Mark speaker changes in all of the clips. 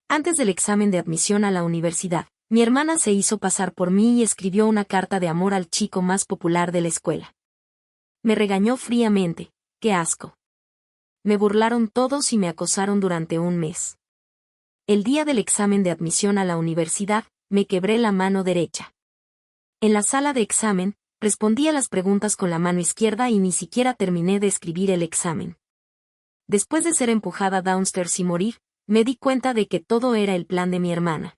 Speaker 1: Antes del examen de admisión a la universidad, mi hermana se hizo pasar por mí y escribió una carta de amor al chico más popular de la escuela. Me regañó fríamente. ¡Qué asco! Me burlaron todos y me acosaron durante un mes. El día del examen de admisión a la universidad, me quebré la mano derecha. En la sala de examen, respondí a las preguntas con la mano izquierda y ni siquiera terminé de escribir el examen. Después de ser empujada downstairs y morir, me di cuenta de que todo era el plan de mi hermana.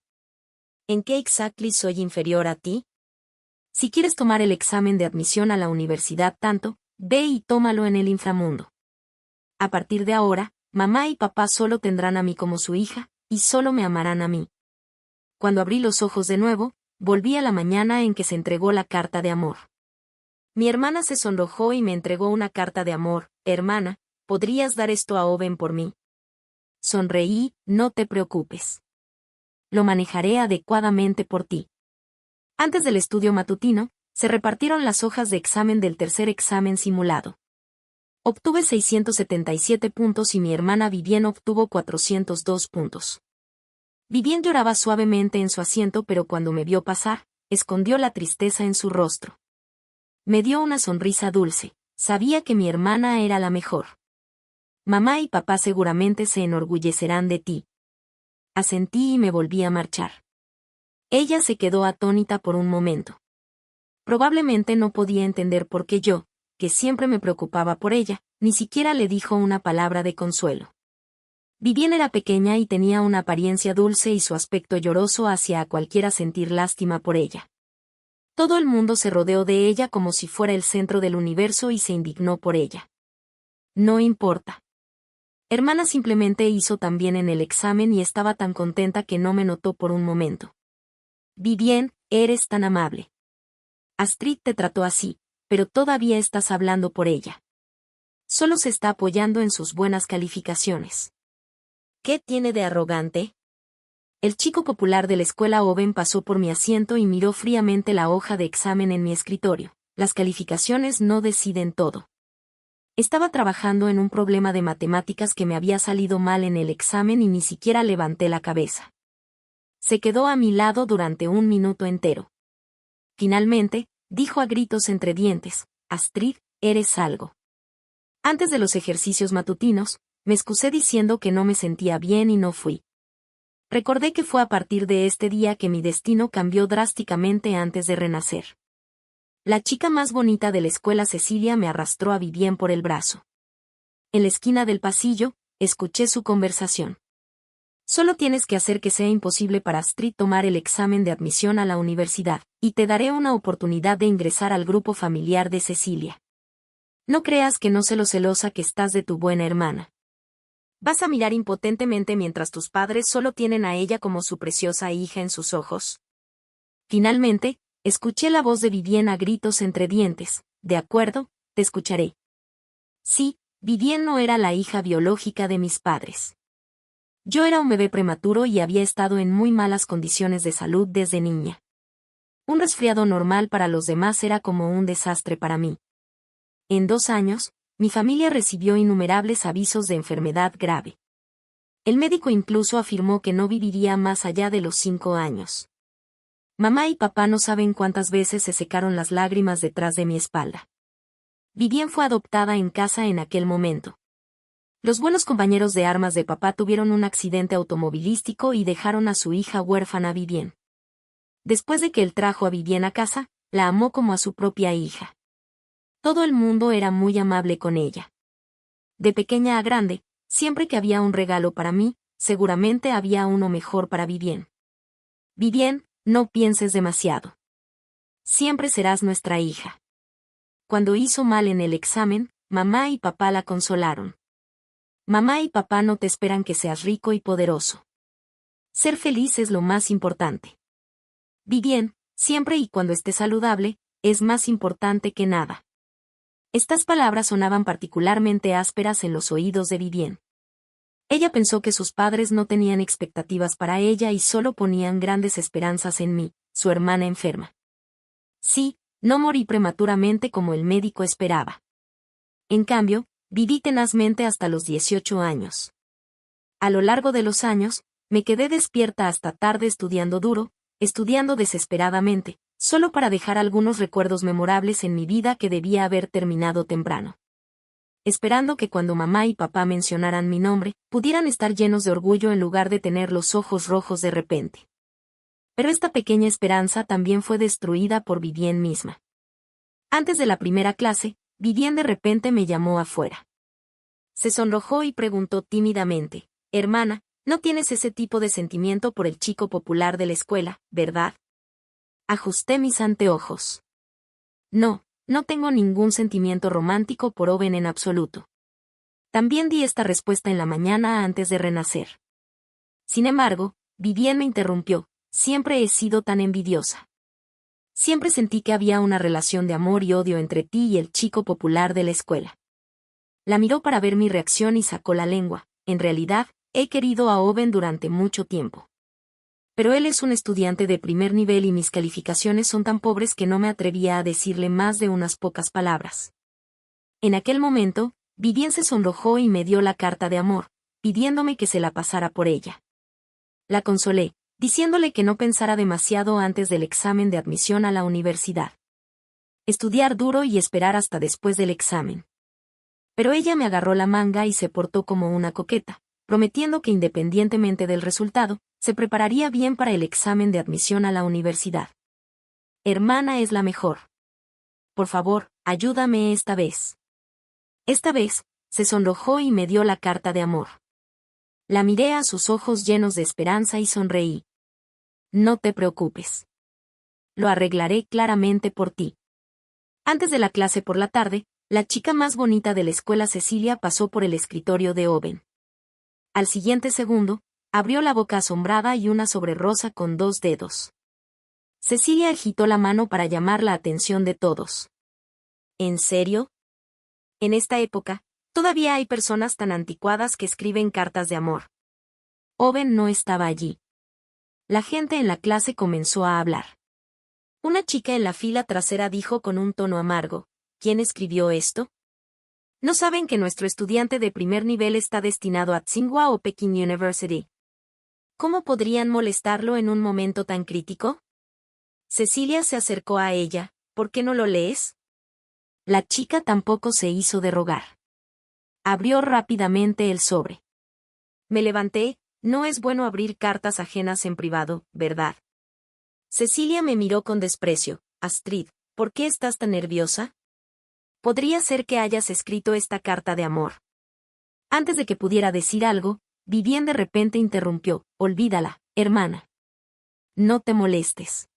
Speaker 1: ¿En qué exactly soy inferior a ti? Si quieres tomar el examen de admisión a la universidad tanto, ve y tómalo en el inframundo. A partir de ahora, mamá y papá solo tendrán a mí como su hija, y solo me amarán a mí. Cuando abrí los ojos de nuevo, volví a la mañana en que se entregó la carta de amor. Mi hermana se sonrojó y me entregó una carta de amor. Hermana, ¿podrías dar esto a Owen por mí? Sonreí, no te preocupes. Lo manejaré adecuadamente por ti. Antes del estudio matutino, se repartieron las hojas de examen del tercer examen simulado. Obtuve 677 puntos y mi hermana Vivien obtuvo 402 puntos. Vivien lloraba suavemente en su asiento, pero cuando me vio pasar, escondió la tristeza en su rostro. Me dio una sonrisa dulce. Sabía que mi hermana era la mejor. Mamá y papá seguramente se enorgullecerán de ti. Asentí y me volví a marchar. Ella se quedó atónita por un momento. Probablemente no podía entender por qué yo, que siempre me preocupaba por ella, ni siquiera le dijo una palabra de consuelo. Vivien era pequeña y tenía una apariencia dulce y su aspecto lloroso hacía a cualquiera sentir lástima por ella. Todo el mundo se rodeó de ella como si fuera el centro del universo y se indignó por ella. No importa. Hermana simplemente hizo tan bien en el examen y estaba tan contenta que no me notó por un momento. Vivien, eres tan amable. Astrid te trató así, pero todavía estás hablando por ella. Solo se está apoyando en sus buenas calificaciones. ¿Qué tiene de arrogante? El chico popular de la escuela Owen pasó por mi asiento y miró fríamente la hoja de examen en mi escritorio. Las calificaciones no deciden todo. Estaba trabajando en un problema de matemáticas que me había salido mal en el examen y ni siquiera levanté la cabeza. Se quedó a mi lado durante un minuto entero. Finalmente, dijo a gritos entre dientes, Astrid, eres algo. Antes de los ejercicios matutinos, me excusé diciendo que no me sentía bien y no fui. Recordé que fue a partir de este día que mi destino cambió drásticamente antes de renacer. La chica más bonita de la escuela Cecilia me arrastró a Vivien por el brazo. En la esquina del pasillo, escuché su conversación. Solo tienes que hacer que sea imposible para Astrid tomar el examen de admisión a la universidad, y te daré una oportunidad de ingresar al grupo familiar de Cecilia. No creas que no sé lo celosa que estás de tu buena hermana. ¿Vas a mirar impotentemente mientras tus padres solo tienen a ella como su preciosa hija en sus ojos? Finalmente, escuché la voz de Vivien a gritos entre dientes. De acuerdo, te escucharé. Sí, Vivien no era la hija biológica de mis padres. Yo era un bebé prematuro y había estado en muy malas condiciones de salud desde niña. Un resfriado normal para los demás era como un desastre para mí. En 2 años, mi familia recibió innumerables avisos de enfermedad grave. El médico incluso afirmó que no viviría más allá de los 5 años. Mamá y papá no saben cuántas veces se secaron las lágrimas detrás de mi espalda. Vivien fue adoptada en casa en aquel momento. Los buenos compañeros de armas de papá tuvieron un accidente automovilístico y dejaron a su hija huérfana Vivien. Después de que él trajo a Vivien a casa, la amó como a su propia hija. Todo el mundo era muy amable con ella. De pequeña a grande, siempre que había un regalo para mí, seguramente había uno mejor para Vivien. Vivien, no pienses demasiado. Siempre serás nuestra hija. Cuando hizo mal en el examen, mamá y papá la consolaron. Mamá y papá no te esperan que seas rico y poderoso. Ser feliz es lo más importante. Vivien, siempre y cuando estés saludable, es más importante que nada. Estas palabras sonaban particularmente ásperas en los oídos de Vivien. Ella pensó que sus padres no tenían expectativas para ella y solo ponían grandes esperanzas en mí, su hermana enferma. Sí, no morí prematuramente como el médico esperaba. En cambio, viví tenazmente hasta los 18 años. A lo largo de los años, Me quedé despierta hasta tarde estudiando duro, estudiando desesperadamente, solo para dejar algunos recuerdos memorables en mi vida que debía haber terminado temprano. Esperando que cuando mamá y papá mencionaran mi nombre, pudieran estar llenos de orgullo en lugar de tener los ojos rojos de repente. Pero esta pequeña esperanza también fue destruida por Vivien misma. Antes de la primera clase, Vivien de repente me llamó afuera. Se sonrojó y preguntó tímidamente: «Hermana, no tienes ese tipo de sentimiento por el chico popular de la escuela, ¿verdad?» Ajusté mis anteojos. No, no tengo ningún sentimiento romántico por Owen en absoluto. También di esta respuesta en la mañana antes de renacer. Sin embargo, Vivien me interrumpió: «Siempre he sido tan envidiosa. Siempre sentí que había una relación de amor y odio entre ti y el chico popular de la escuela». La miró para ver mi reacción y sacó la lengua: «En realidad, he querido a Owen durante mucho tiempo. Pero él es un estudiante de primer nivel y mis calificaciones son tan pobres que no me atrevía a decirle más de unas pocas palabras». En aquel momento, Vivien se sonrojó y me dio la carta de amor, pidiéndome que se la pasara por ella. La consolé, diciéndole que no pensara demasiado antes del examen de admisión a la universidad. Estudiar duro y esperar hasta después del examen. Pero ella me agarró la manga y se portó como una coqueta, prometiendo que independientemente del resultado, se prepararía bien para el examen de admisión a la universidad. «Hermana es la mejor. Por favor, ayúdame esta vez». Esta vez, se sonrojó y me dio la carta de amor. La miré a sus ojos llenos de esperanza y sonreí. «No te preocupes. Lo arreglaré claramente por ti». Antes de la clase por la tarde, la chica más bonita de la escuela, Cecilia, pasó por el escritorio de Owen. Al siguiente segundo, abrió la boca asombrada y una sobrerosa con 2 dedos. Cecilia agitó la mano para llamar la atención de todos. ¿En serio? En esta época, todavía hay personas tan anticuadas que escriben cartas de amor. Owen no estaba allí. La gente en la clase comenzó a hablar. Una chica en la fila trasera dijo con un tono amargo: «¿Quién escribió esto? ¿No saben que nuestro estudiante de primer nivel está destinado a Tsinghua o Peking University? ¿Cómo podrían molestarlo en un momento tan crítico?» Cecilia se acercó a ella: «¿Por qué no lo lees?» La chica tampoco se hizo de rogar. Abrió rápidamente el sobre. Me levanté: «No es bueno abrir cartas ajenas en privado, ¿verdad?» Cecilia me miró con desprecio: «Astrid, ¿por qué estás tan nerviosa? Podría ser que hayas escrito esta carta de amor». Antes de que pudiera decir algo, Vivien de repente interrumpió: «Olvídala, hermana. No te molestes».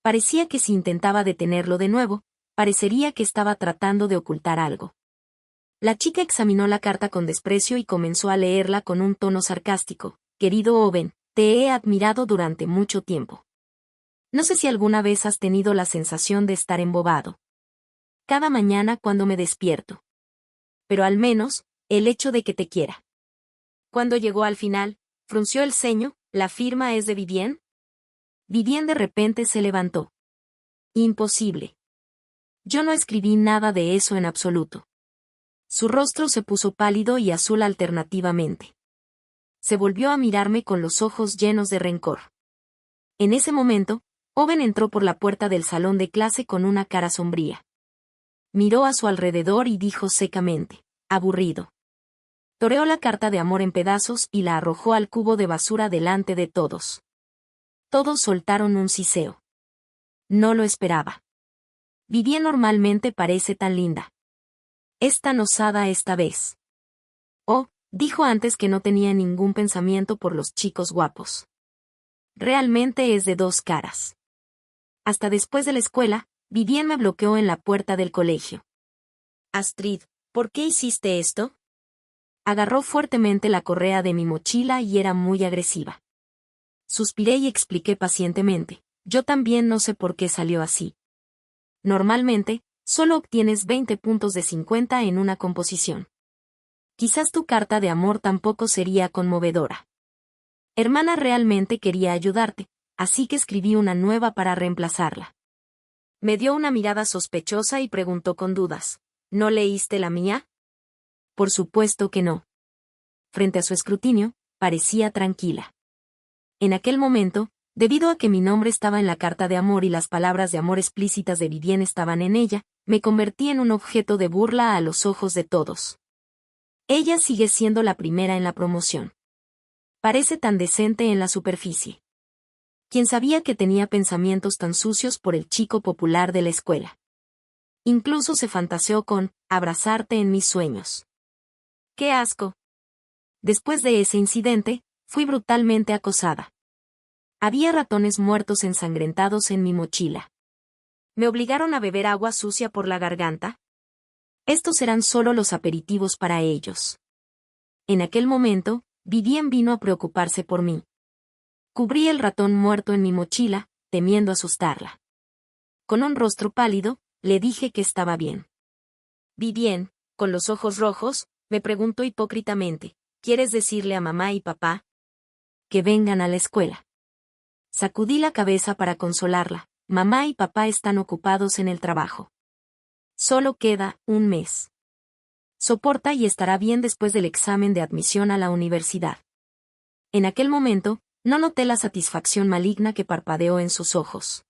Speaker 1: Parecía que si intentaba detenerlo de nuevo, parecería que estaba tratando de ocultar algo. La chica examinó la carta con desprecio y comenzó a leerla con un tono sarcástico: «Querido Owen, te he admirado durante mucho tiempo. No sé si alguna vez has tenido la sensación de estar embobado. Cada mañana cuando me despierto. Pero al menos, el hecho de que te quiera». Cuando llegó al final, frunció el ceño: «¿La firma es de Vivien?» Vivien de repente se levantó. «Imposible. Yo no escribí nada de eso en absoluto». Su rostro se puso pálido y azul alternativamente. Se volvió a mirarme con los ojos llenos de rencor. En ese momento, Owen entró por la puerta del salón de clase con una cara sombría. Miró a su alrededor y dijo secamente: «Aburrido». Toreó la carta de amor en pedazos y la arrojó al cubo de basura delante de todos. Todos soltaron un siseo. No lo esperaba. Vivien normalmente parece tan linda. Es tan osada esta vez. Oh, dijo antes que no tenía ningún pensamiento por los chicos guapos. Realmente es de 2 caras. Hasta después de la escuela, Vivien me bloqueó en la puerta del colegio. «Astrid, ¿por qué hiciste esto?» Agarró fuertemente la correa de mi mochila y era muy agresiva. Suspiré y expliqué pacientemente: «Yo también no sé por qué salió así. Normalmente, solo obtienes 20 puntos de 50 en una composición. Quizás tu carta de amor tampoco sería conmovedora. Hermana realmente quería ayudarte, así que escribí una nueva para reemplazarla». Me dio una mirada sospechosa y preguntó con dudas: «¿No leíste la mía?» Por supuesto que no. Frente a su escrutinio, parecía tranquila. En aquel momento, debido a que mi nombre estaba en la carta de amor y las palabras de amor explícitas de Vivien estaban en ella, me convertí en un objeto de burla a los ojos de todos. Ella sigue siendo la primera en la promoción. Parece tan decente en la superficie. ¿Quién sabía que tenía pensamientos tan sucios por el chico popular de la escuela? Incluso se fantaseó con abrazarte en mis sueños. ¡Qué asco! Después de ese incidente, fui brutalmente acosada. Había ratones muertos ensangrentados en mi mochila. ¿Me obligaron a beber agua sucia por la garganta? Estos eran solo los aperitivos para ellos. En aquel momento, Vivien vino a preocuparse por mí. Cubrí el ratón muerto en mi mochila, temiendo asustarla. Con un rostro pálido, le dije que estaba bien. Vivien, con los ojos rojos, me preguntó hipócritamente, ¿quieres decirle a mamá y papá que vengan a la escuela? Sacudí la cabeza para consolarla. Mamá y papá están ocupados en el trabajo. Solo queda un mes. Soporta y estará bien después del examen de admisión a la universidad. En aquel momento, no noté la satisfacción maligna que parpadeó en sus ojos.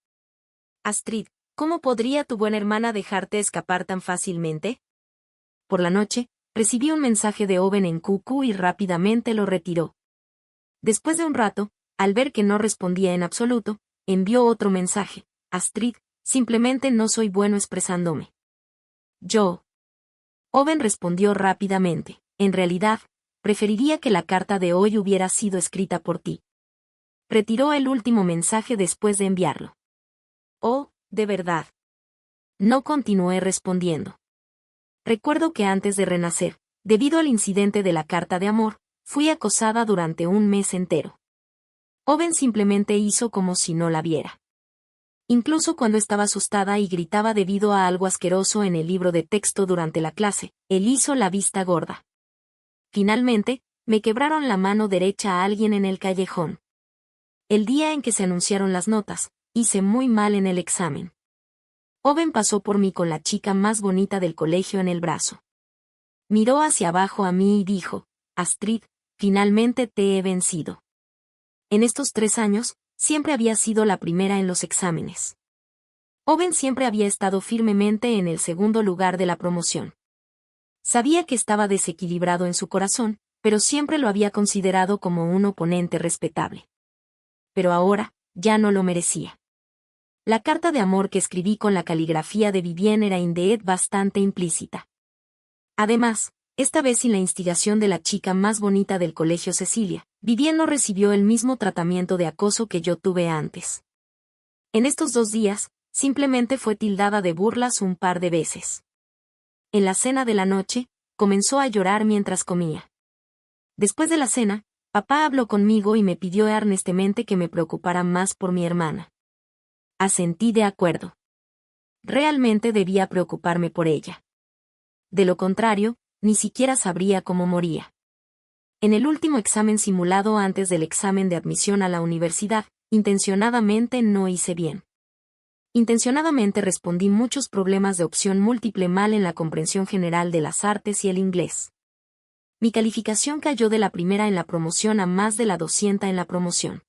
Speaker 1: Astrid, ¿cómo podría tu buena hermana dejarte escapar tan fácilmente? Por la noche, recibí un mensaje de Owen en QQ y rápidamente lo retiró. Después de un rato, al ver que no respondía en absoluto, envió otro mensaje. Astrid, simplemente no soy bueno expresándome. Owen respondió rápidamente. En realidad, preferiría que la carta de hoy hubiera sido escrita por ti. Retiró el último mensaje después de enviarlo. Oh, de verdad. No continué respondiendo. Recuerdo que antes de renacer, debido al incidente de la carta de amor, fui acosada durante un mes entero. Owen simplemente hizo como si no la viera. Incluso cuando estaba asustada y gritaba debido a algo asqueroso en el libro de texto durante la clase, él hizo la vista gorda. Finalmente, me quebraron la mano derecha a alguien en el callejón. El día en que se anunciaron las notas, hice muy mal en el examen. Owen pasó por mí con la chica más bonita del colegio en el brazo. Miró hacia abajo a mí y dijo, Astrid, finalmente te he vencido. En estos 3 años, siempre había sido la primera en los exámenes. Owen siempre había estado firmemente en el segundo lugar de la promoción. Sabía que estaba desequilibrado en su corazón, pero siempre lo había considerado como un oponente respetable. Pero ahora, ya no lo merecía. La carta de amor que escribí con la caligrafía de Vivien era indeed bastante implícita. Además, esta vez sin la instigación de la chica más bonita del colegio Cecilia, Vivien no recibió el mismo tratamiento de acoso que yo tuve antes. En estos 2 días, simplemente fue tildada de burlas un par de veces. En la cena de la noche, comenzó a llorar mientras comía. Después de la cena, papá habló conmigo y me pidió earnestamente que me preocupara más por mi hermana. Asentí de acuerdo. Realmente debía preocuparme por ella. De lo contrario, ni siquiera sabría cómo moría. En el último examen simulado antes del examen de admisión a la universidad, intencionadamente no hice bien. Intencionadamente respondí muchos problemas de opción múltiple mal en la comprensión general de las artes y el inglés. Mi calificación cayó de la primera en la promoción a más de la 200 en la promoción.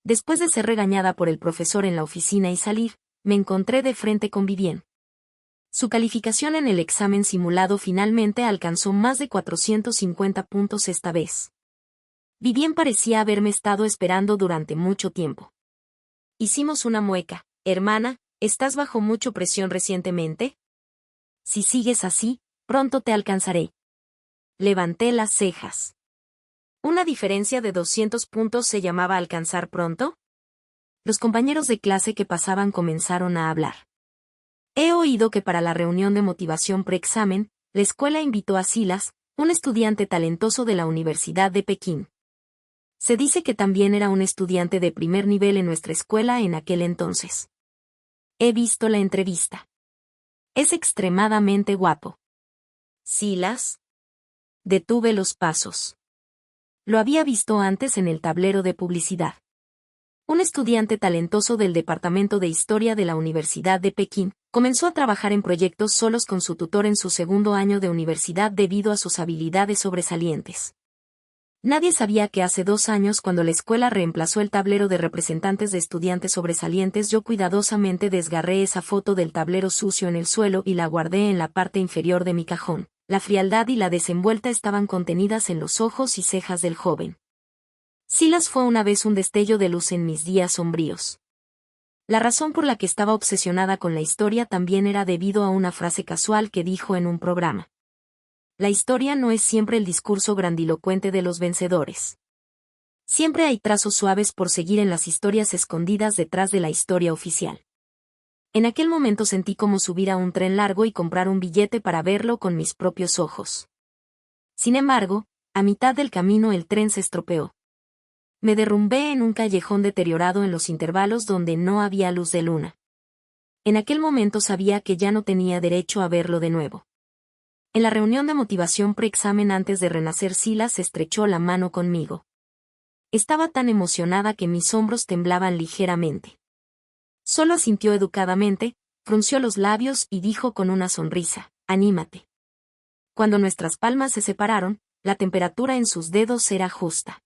Speaker 1: Después de ser regañada por el profesor en la oficina y salir, me encontré de frente con Vivien. Su calificación en el examen simulado finalmente alcanzó más de 450 puntos esta vez. Vivien parecía haberme estado esperando durante mucho tiempo. Hicimos una mueca. Hermana, ¿estás bajo mucha presión recientemente? Si sigues así, pronto te alcanzaré. Levanté las cejas. ¿Una diferencia de 200 puntos se llamaba alcanzar pronto? Los compañeros de clase que pasaban comenzaron a hablar. He oído que para la reunión de motivación preexamen, la escuela invitó a Silas, un estudiante talentoso de la Universidad de Pekín. Se dice que también era un estudiante de primer nivel en nuestra escuela en aquel entonces. He visto la entrevista. Es extremadamente guapo. ¿Silas? Detuve los pasos. Lo había visto antes en el tablero de publicidad. Un estudiante talentoso del Departamento de Historia de la Universidad de Pekín, comenzó a trabajar en proyectos solos con su tutor en su segundo año de universidad debido a sus habilidades sobresalientes. Nadie sabía que hace 2 años, cuando la escuela reemplazó el tablero de representantes de estudiantes sobresalientes, yo cuidadosamente desgarré esa foto del tablero sucio en el suelo y la guardé en la parte inferior de mi cajón. La frialdad y la desenvuelta estaban contenidas en los ojos y cejas del joven. Silas fue una vez un destello de luz en mis días sombríos. La razón por la que estaba obsesionada con la historia también era debido a una frase casual que dijo en un programa. La historia no es siempre el discurso grandilocuente de los vencedores. Siempre hay trazos suaves por seguir en las historias escondidas detrás de la historia oficial. En aquel momento sentí como subir a un tren largo y comprar un billete para verlo con mis propios ojos. Sin embargo, a mitad del camino el tren se estropeó. Me derrumbé en un callejón deteriorado en los intervalos donde no había luz de luna. En aquel momento sabía que ya no tenía derecho a verlo de nuevo. En la reunión de motivación preexamen antes de renacer, Silas estrechó la mano conmigo. Estaba tan emocionada que mis hombros temblaban ligeramente. Solo asintió educadamente, frunció los labios y dijo con una sonrisa, «Anímate». Cuando nuestras palmas se separaron, la temperatura en sus dedos era justa.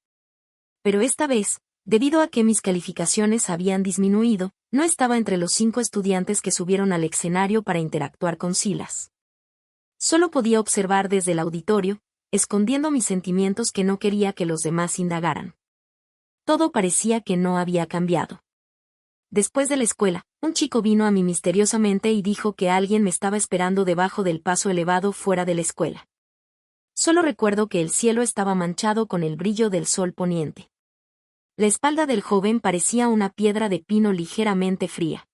Speaker 1: Pero esta vez, debido a que mis calificaciones habían disminuido, no estaba entre los 5 estudiantes que subieron al escenario para interactuar con Silas. Solo podía observar desde el auditorio, escondiendo mis sentimientos que no quería que los demás indagaran. Todo parecía que no había cambiado. Después de la escuela, un chico vino a mí misteriosamente y dijo que alguien me estaba esperando debajo del paso elevado fuera de la escuela. Solo recuerdo que el cielo estaba manchado con el brillo del sol poniente. La espalda del joven parecía una piedra de pino ligeramente fría.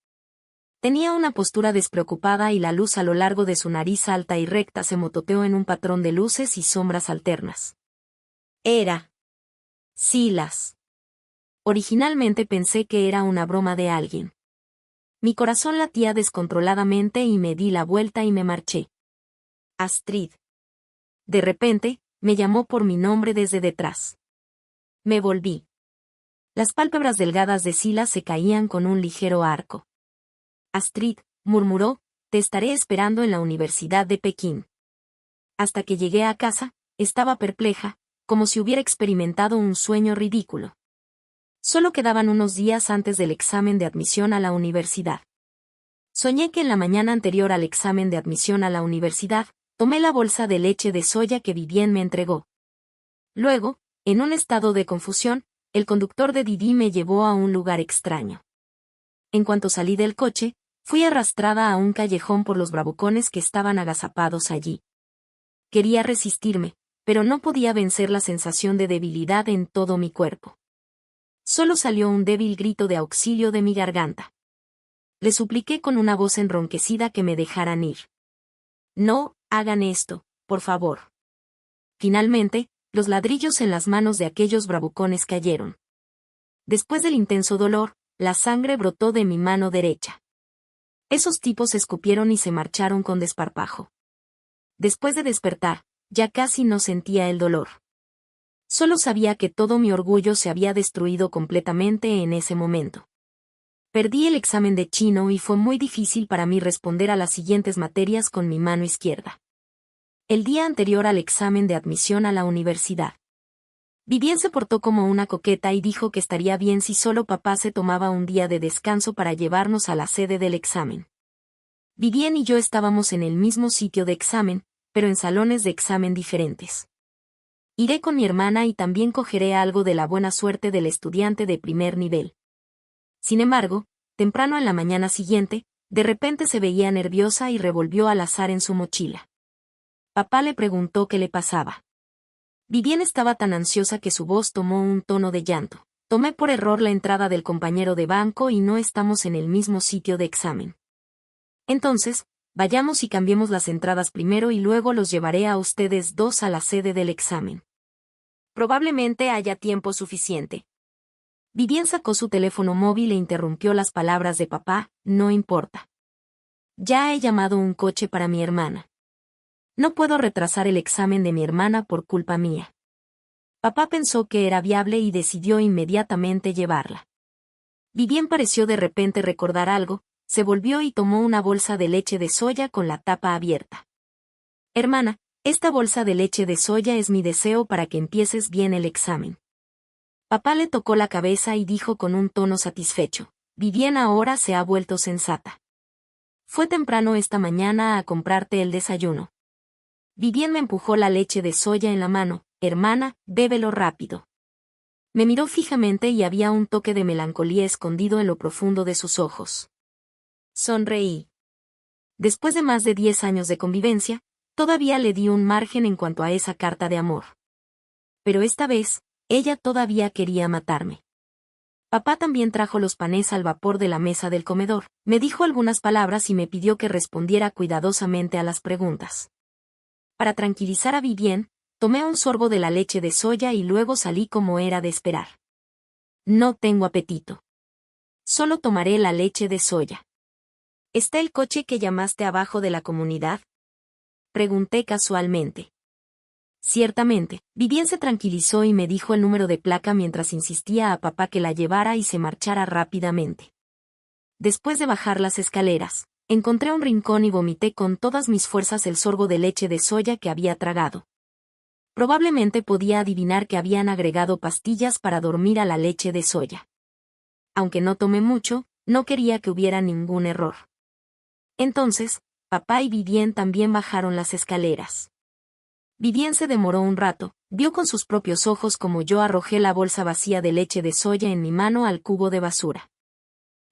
Speaker 1: Tenía una postura despreocupada y la luz a lo largo de su nariz alta y recta se moteó en un patrón de luces y sombras alternas. Era Silas. Originalmente pensé que era una broma de alguien. Mi corazón latía descontroladamente y me di la vuelta y me marché. Astrid. De repente, me llamó por mi nombre desde detrás. Me volví. Las pálpebras delgadas de Silas se caían con un ligero arco. Astrid, murmuró, te estaré esperando en la Universidad de Pekín. Hasta que llegué a casa, estaba perpleja, como si hubiera experimentado un sueño ridículo. Solo quedaban unos días antes del examen de admisión a la universidad. Soñé que en la mañana anterior al examen de admisión a la universidad, tomé la bolsa de leche de soya que Vivien me entregó. Luego, en un estado de confusión, el conductor de Didi me llevó a un lugar extraño. En cuanto salí del coche, fui arrastrada a un callejón por los bravucones que estaban agazapados allí. Quería resistirme, pero no podía vencer la sensación de debilidad en todo mi cuerpo. Solo salió un débil grito de auxilio de mi garganta. Le supliqué con una voz enronquecida que me dejaran ir. No, hagan esto, por favor. Finalmente, los ladrillos en las manos de aquellos bravucones cayeron. Después del intenso dolor, la sangre brotó de mi mano derecha. Esos tipos escupieron y se marcharon con desparpajo. Después de despertar, ya casi no sentía el dolor. Solo sabía que todo mi orgullo se había destruido completamente en ese momento. Perdí el examen de chino y fue muy difícil para mí responder a las siguientes materias con mi mano izquierda. El día anterior al examen de admisión a la universidad, Vivien se portó como una coqueta y dijo que estaría bien si solo papá se tomaba un día de descanso para llevarnos a la sede del examen. Vivien y yo estábamos en el mismo sitio de examen, pero en salones de examen diferentes. Iré con mi hermana y también cogeré algo de la buena suerte del estudiante de primer nivel. Sin embargo, temprano en la mañana siguiente, de repente se veía nerviosa y revolvió al azar en su mochila. Papá le preguntó qué le pasaba. Vivien estaba tan ansiosa que su voz tomó un tono de llanto. Tomé por error la entrada del compañero de banco y no estamos en el mismo sitio de examen. Entonces, vayamos y cambiemos las entradas primero y luego los llevaré a ustedes dos a la sede del examen. Probablemente haya tiempo suficiente. Vivien sacó su teléfono móvil e interrumpió las palabras de papá, no importa. Ya he llamado un coche para mi hermana. No puedo retrasar el examen de mi hermana por culpa mía. Papá pensó que era viable y decidió inmediatamente llevarla. Vivien pareció de repente recordar algo, se volvió y tomó una bolsa de leche de soya con la tapa abierta. Hermana, Esta bolsa de leche de soya es mi deseo para que empieces bien el examen. Papá le tocó la cabeza y dijo con un tono satisfecho: Vivienne ahora se ha vuelto sensata. Fue temprano esta mañana a comprarte el desayuno. Vivienne me empujó la leche de soya en la mano. Hermana, bébelo rápido. Me miró fijamente y había un toque de melancolía escondido en lo profundo de sus ojos. Sonreí. Después de más de 10 años de convivencia, todavía le di un margen en cuanto a esa carta de amor. Pero esta vez, ella todavía quería matarme. Papá también trajo los panes al vapor de la mesa del comedor, me dijo algunas palabras y me pidió que respondiera cuidadosamente a las preguntas. Para tranquilizar a Vivienne, tomé un sorbo de la leche de soya y luego salí como era de esperar. No tengo apetito. Solo tomaré la leche de soya. ¿Está el coche que llamaste abajo de la comunidad? Pregunté casualmente. Ciertamente, Vivienne se tranquilizó y me dijo el número de placa mientras insistía a papá que la llevara y se marchara rápidamente. Después de bajar las escaleras, encontré un rincón y vomité con todas mis fuerzas el sorbo de leche de soya que había tragado. Probablemente podía adivinar que habían agregado pastillas para dormir a la leche de soya. Aunque no tomé mucho, no quería que hubiera ningún error. Entonces, papá y Vivienne también bajaron las escaleras. Vivienne se demoró un rato, vio con sus propios ojos como yo arrojé la bolsa vacía de leche de soya en mi mano al cubo de basura.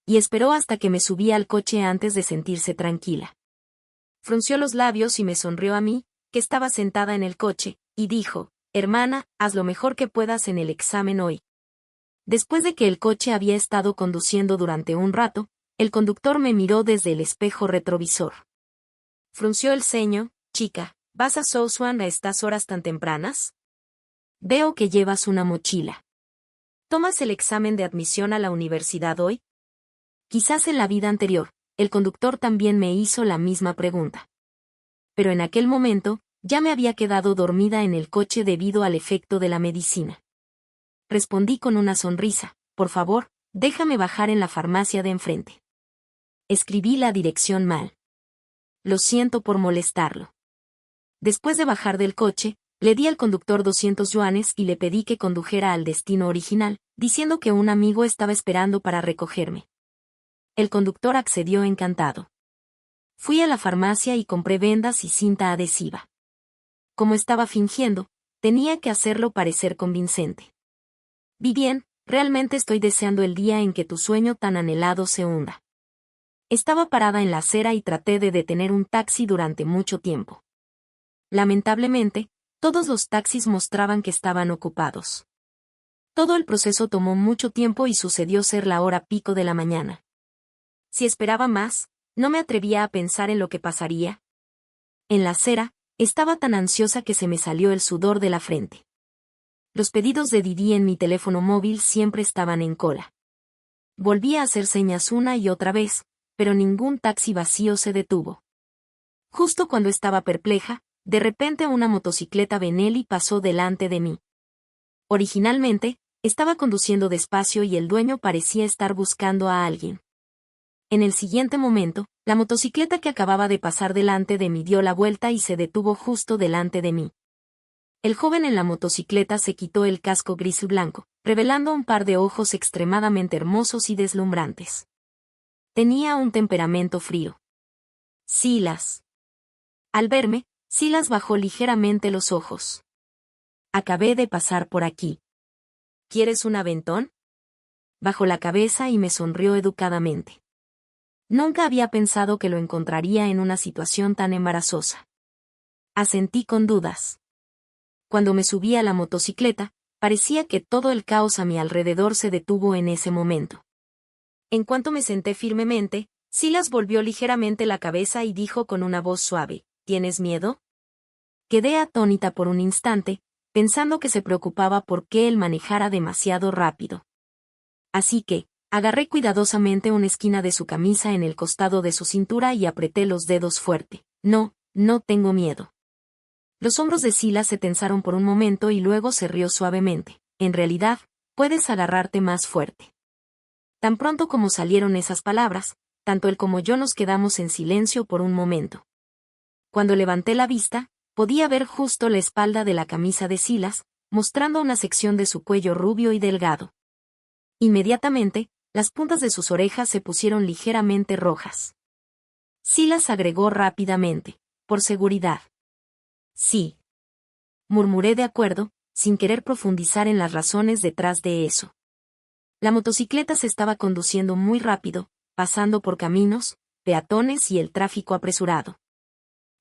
Speaker 1: Y esperó hasta que me subí al coche antes de sentirse tranquila. Frunció los labios y me sonrió a mí, que estaba sentada en el coche, y dijo: Hermana, haz lo mejor que puedas en el examen hoy. Después de que el coche había estado conduciendo durante un rato, el conductor me miró desde el espejo retrovisor. Frunció el ceño: Chica, ¿vas a Southwark a estas horas tan tempranas? Veo que llevas una mochila. ¿Tomas el examen de admisión a la universidad hoy? Quizás en la vida anterior, el conductor también me hizo la misma pregunta. Pero en aquel momento, ya me había quedado dormida en el coche debido al efecto de la medicina. Respondí con una sonrisa: Por favor, déjame bajar en la farmacia de enfrente. Escribí la dirección mal. Lo siento por molestarlo. Después de bajar del coche, le di al conductor 200 yuanes y le pedí que condujera al destino original, diciendo que un amigo estaba esperando para recogerme. El conductor accedió encantado. Fui a la farmacia y compré vendas y cinta adhesiva. Como estaba fingiendo, tenía que hacerlo parecer convincente. Vivienne, realmente estoy deseando el día en que tu sueño tan anhelado se hunda. Estaba parada en la acera y traté de detener un taxi durante mucho tiempo. Lamentablemente, todos los taxis mostraban que estaban ocupados. Todo el proceso tomó mucho tiempo y sucedió ser la hora pico de la mañana. Si esperaba más, no me atrevía a pensar en lo que pasaría. En la acera, estaba tan ansiosa que se me salió el sudor de la frente. Los pedidos de Didi en mi teléfono móvil siempre estaban en cola. Volví a hacer señas una y otra vez, pero ningún taxi vacío se detuvo. Justo cuando estaba perpleja, de repente una motocicleta Benelli pasó delante de mí. Originalmente, estaba conduciendo despacio y el dueño parecía estar buscando a alguien. En el siguiente momento, la motocicleta que acababa de pasar delante de mí dio la vuelta y se detuvo justo delante de mí. El joven en la motocicleta se quitó el casco gris y blanco, revelando un par de ojos extremadamente hermosos y deslumbrantes. Tenía un temperamento frío. Silas. Al verme, Silas bajó ligeramente los ojos. Acabé de pasar por aquí. ¿Quieres un aventón? Bajó la cabeza y me sonrió educadamente. Nunca había pensado que lo encontraría en una situación tan embarazosa. Asentí con dudas. Cuando me subí a la motocicleta, parecía que todo el caos a mi alrededor se detuvo en ese momento. En cuanto me senté firmemente, Silas volvió ligeramente la cabeza y dijo con una voz suave: ¿Tienes miedo? Quedé atónita por un instante, pensando que se preocupaba por qué él manejara demasiado rápido. Así que, agarré cuidadosamente una esquina de su camisa en el costado de su cintura y apreté los dedos fuerte. No, no tengo miedo. Los hombros de Silas se tensaron por un momento y luego se rió suavemente. En realidad, puedes agarrarte más fuerte. Tan pronto como salieron esas palabras, tanto él como yo nos quedamos en silencio por un momento. Cuando levanté la vista, Podía ver justo la espalda de la camisa de Silas, mostrando una sección de su cuello rubio y delgado. Inmediatamente, las puntas de sus orejas se pusieron ligeramente rojas. Silas agregó rápidamente, por seguridad. Sí. Murmuré de acuerdo, sin querer profundizar en las razones detrás de eso. La motocicleta se estaba conduciendo muy rápido, pasando por caminos, peatones y el tráfico apresurado.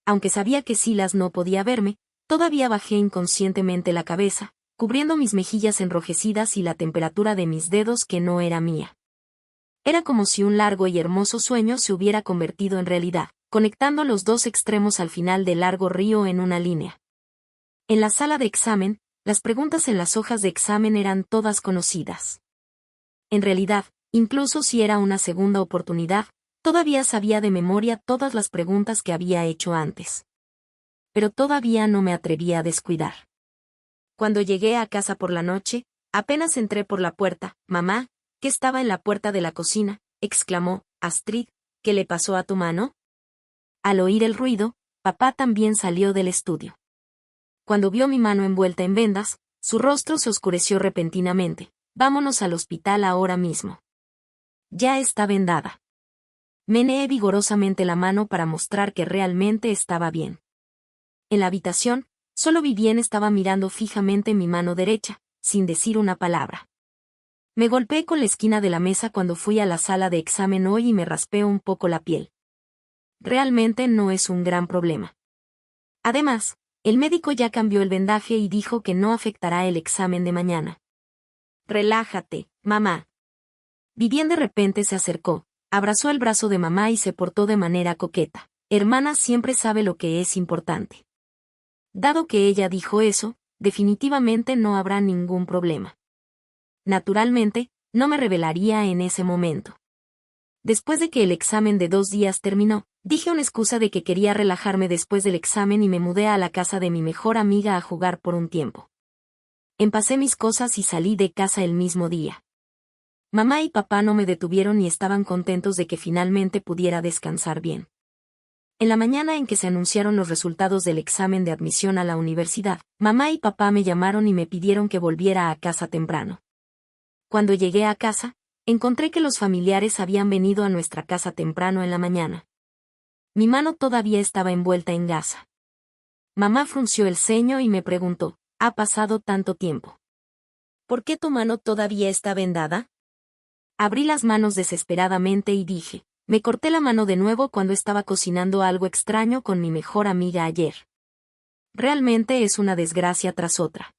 Speaker 1: Aunque sabía que Silas no podía verme, todavía bajé inconscientemente la cabeza, cubriendo mis mejillas enrojecidas y la temperatura de mis dedos que no era mía. Era como si un largo y hermoso sueño se hubiera convertido en realidad, conectando los dos extremos al final del largo río en una línea. En la sala de examen, las preguntas en las hojas de examen eran todas conocidas. En realidad, incluso si era una segunda oportunidad, todavía sabía de memoria todas las preguntas que había hecho antes. Pero todavía no me atrevía a descuidar. Cuando llegué a casa por la noche, apenas entré por la puerta, «Mamá, que estaba en la puerta de la cocina», exclamó, «Astrid, ¿qué le pasó a tu mano?». Al oír el ruido, papá también salió del estudio. Cuando vio mi mano envuelta en vendas, su rostro se oscureció repentinamente. «Vámonos al hospital ahora mismo». Ya está vendada. Meneé vigorosamente la mano para mostrar que realmente estaba bien. En la habitación, solo Vivien estaba mirando fijamente mi mano derecha, sin decir una palabra. Me golpeé con la esquina de la mesa cuando fui a la sala de examen hoy y me raspé un poco la piel. Realmente no es un gran problema. Además, el médico ya cambió el vendaje y dijo que no afectará el examen de mañana. «Relájate, mamá». Vivien de repente se acercó, abrazó el brazo de mamá y se portó de manera coqueta. «Hermana siempre sabe lo que es importante». Dado que ella dijo eso, definitivamente no habrá ningún problema. Naturalmente, no me revelaría en ese momento. Después de que el examen de 2 días terminó, dije una excusa de que quería relajarme después del examen y me mudé a la casa de mi mejor amiga a jugar por un tiempo. Empacé mis cosas y salí de casa el mismo día. Mamá y papá no me detuvieron y estaban contentos de que finalmente pudiera descansar bien. En la mañana en que se anunciaron los resultados del examen de admisión a la universidad, mamá y papá me llamaron y me pidieron que volviera a casa temprano. Cuando llegué a casa, encontré que los familiares habían venido a nuestra casa temprano en la mañana. Mi mano todavía estaba envuelta en gasa. Mamá frunció el ceño y me preguntó, «¿Ha pasado tanto tiempo? ¿Por qué tu mano todavía está vendada?». Abrí las manos desesperadamente y dije, «Me corté la mano de nuevo cuando estaba cocinando algo extraño con mi mejor amiga ayer. Realmente es una desgracia tras otra».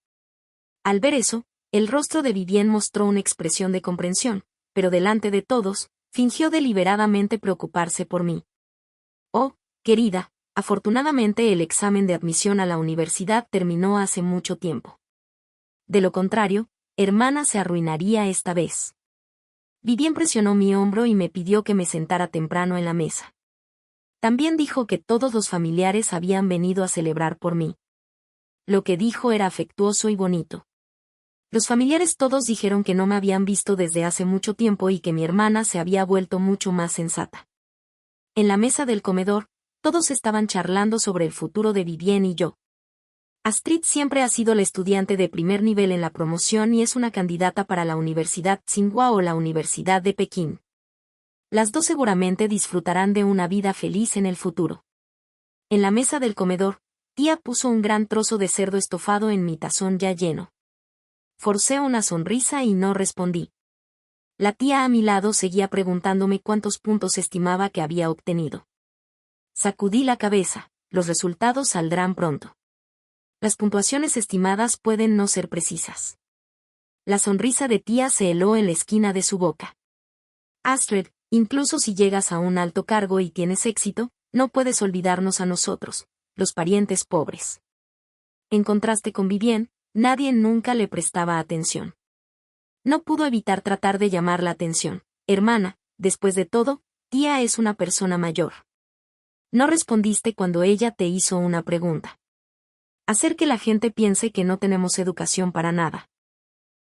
Speaker 1: Al ver eso, el rostro de Vivien mostró una expresión de comprensión, pero delante de todos, fingió deliberadamente preocuparse por mí. «Oh, querida, afortunadamente el examen de admisión a la universidad terminó hace mucho tiempo. De lo contrario, hermana se arruinaría esta vez». Vivien presionó mi hombro y me pidió que me sentara temprano en la mesa. También dijo que todos los familiares habían venido a celebrar por mí. Lo que dijo era afectuoso y bonito. Los familiares todos dijeron que no me habían visto desde hace mucho tiempo y que mi hermana se había vuelto mucho más sensata. En la mesa del comedor, todos estaban charlando sobre el futuro de Vivien y yo. Astrid siempre ha sido la estudiante de primer nivel en la promoción y es una candidata para la Universidad Tsinghua o la Universidad de Pekín. Las dos seguramente disfrutarán de una vida feliz en el futuro. En la mesa del comedor, tía puso un gran trozo de cerdo estofado en mi tazón ya lleno. Forcé una sonrisa y no respondí. La tía a mi lado seguía preguntándome cuántos puntos estimaba que había obtenido. Sacudí la cabeza, los resultados saldrán pronto. Las puntuaciones estimadas pueden no ser precisas. La sonrisa de tía se heló en la esquina de su boca. Astrid, incluso si llegas a un alto cargo y tienes éxito, no puedes olvidarnos a nosotros, los parientes pobres. En contraste con Vivien, nadie nunca le prestaba atención. No pudo evitar tratar de llamar la atención. Hermana, después de todo, tía es una persona mayor. No respondiste cuando ella te hizo una pregunta. Hacer que la gente piense que no tenemos educación para nada.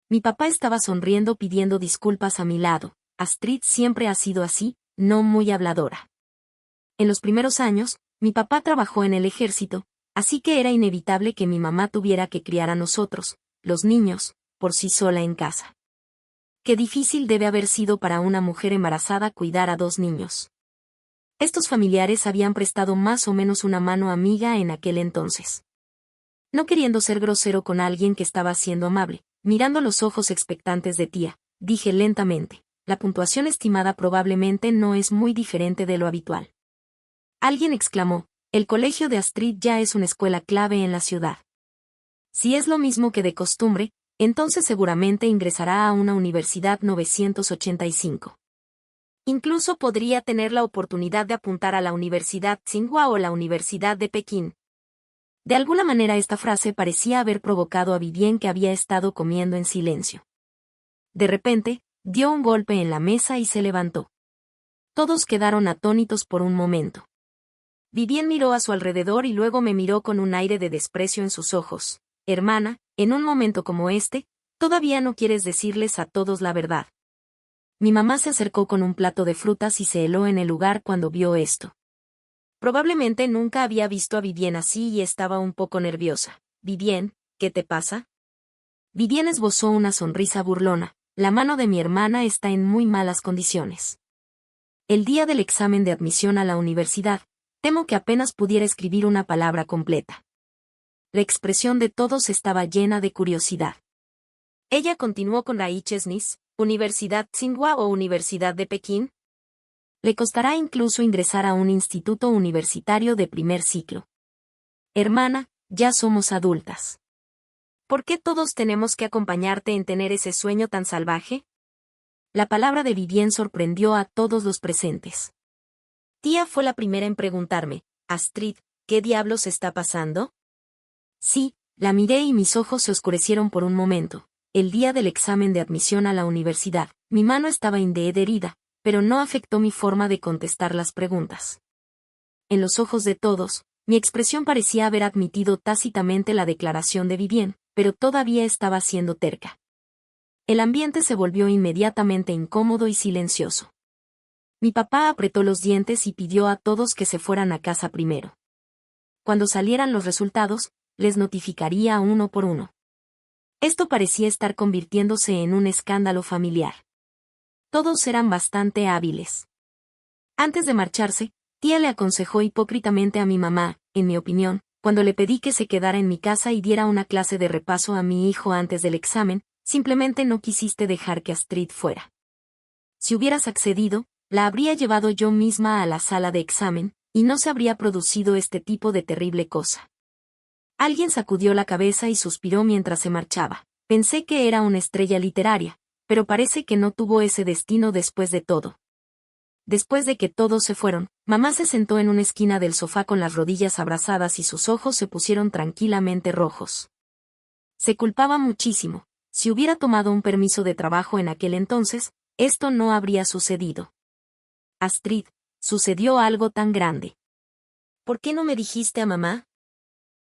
Speaker 1: Mi papá estaba sonriendo pidiendo disculpas a mi lado. Astrid siempre ha sido así, no muy habladora. En los primeros años, mi papá trabajó en el ejército, Así que era inevitable que mi mamá tuviera que criar a nosotros, los niños, por sí sola en casa. Qué difícil debe haber sido para una mujer embarazada cuidar a 2 niños. Estos familiares habían prestado más o menos una mano amiga en aquel entonces. No queriendo ser grosero con alguien que estaba siendo amable, mirando los ojos expectantes de tía, dije lentamente, la puntuación estimada probablemente no es muy diferente de lo habitual. Alguien exclamó, el colegio de Astrid ya es una escuela clave en la ciudad. Si es lo mismo que de costumbre, entonces seguramente ingresará a una universidad 985. Incluso podría tener la oportunidad de apuntar a la Universidad Tsinghua o la Universidad de Pekín. De alguna manera esta frase parecía haber provocado a Vivien, que había estado comiendo en silencio. De repente, dio un golpe en la mesa y se levantó. Todos quedaron atónitos por un momento. Vivien miró a su alrededor y luego me miró con un aire de desprecio en sus ojos. Hermana, en un momento como este, todavía no quieres decirles a todos la verdad. Mi mamá se acercó con un plato de frutas y se heló en el lugar cuando vio esto. Probablemente nunca había visto a Vivien así y estaba un poco nerviosa. Vivien, ¿qué te pasa? Vivien esbozó una sonrisa burlona. La mano de mi hermana está en muy malas condiciones. El día del examen de admisión a la universidad, temo que apenas pudiera escribir una palabra completa. La expresión de todos estaba llena de curiosidad. Ella continuó con la Chesnis, Universidad Tsinghua o Universidad de Pekín. Le costará incluso ingresar a un instituto universitario de primer ciclo. Hermana, ya somos adultas. ¿Por qué todos tenemos que acompañarte en tener ese sueño tan salvaje? La palabra de Vivien sorprendió a todos los presentes. Tía fue la primera en preguntarme, Astrid, ¿qué diablos está pasando? Sí, la miré y mis ojos se oscurecieron por un momento. El día del examen de admisión a la universidad, mi mano estaba herida, pero no afectó mi forma de contestar las preguntas. En los ojos de todos, mi expresión parecía haber admitido tácitamente la declaración de Vivien, pero todavía estaba siendo terca. El ambiente se volvió inmediatamente incómodo y silencioso. Mi papá apretó los dientes y pidió a todos que se fueran a casa primero. Cuando salieran los resultados, les notificaría uno por uno. Esto parecía estar convirtiéndose en un escándalo familiar. Todos eran bastante hábiles. Antes de marcharse, tía le aconsejó hipócritamente a mi mamá, en mi opinión, cuando le pedí que se quedara en mi casa y diera una clase de repaso a mi hijo antes del examen, simplemente no quisiste dejar que Astrid fuera. Si hubieras accedido, la habría llevado yo misma a la sala de examen, y no se habría producido este tipo de terrible cosa. Alguien sacudió la cabeza y suspiró mientras se marchaba. Pensé que era una estrella literaria, pero parece que no tuvo ese destino después de todo. Después de que todos se fueron, mamá se sentó en una esquina del sofá con las rodillas abrazadas y sus ojos se pusieron tranquilamente rojos. Se culpaba muchísimo. Si hubiera tomado un permiso de trabajo en aquel entonces, esto no habría sucedido. Astrid, sucedió algo tan grande. ¿Por qué no me dijiste a mamá?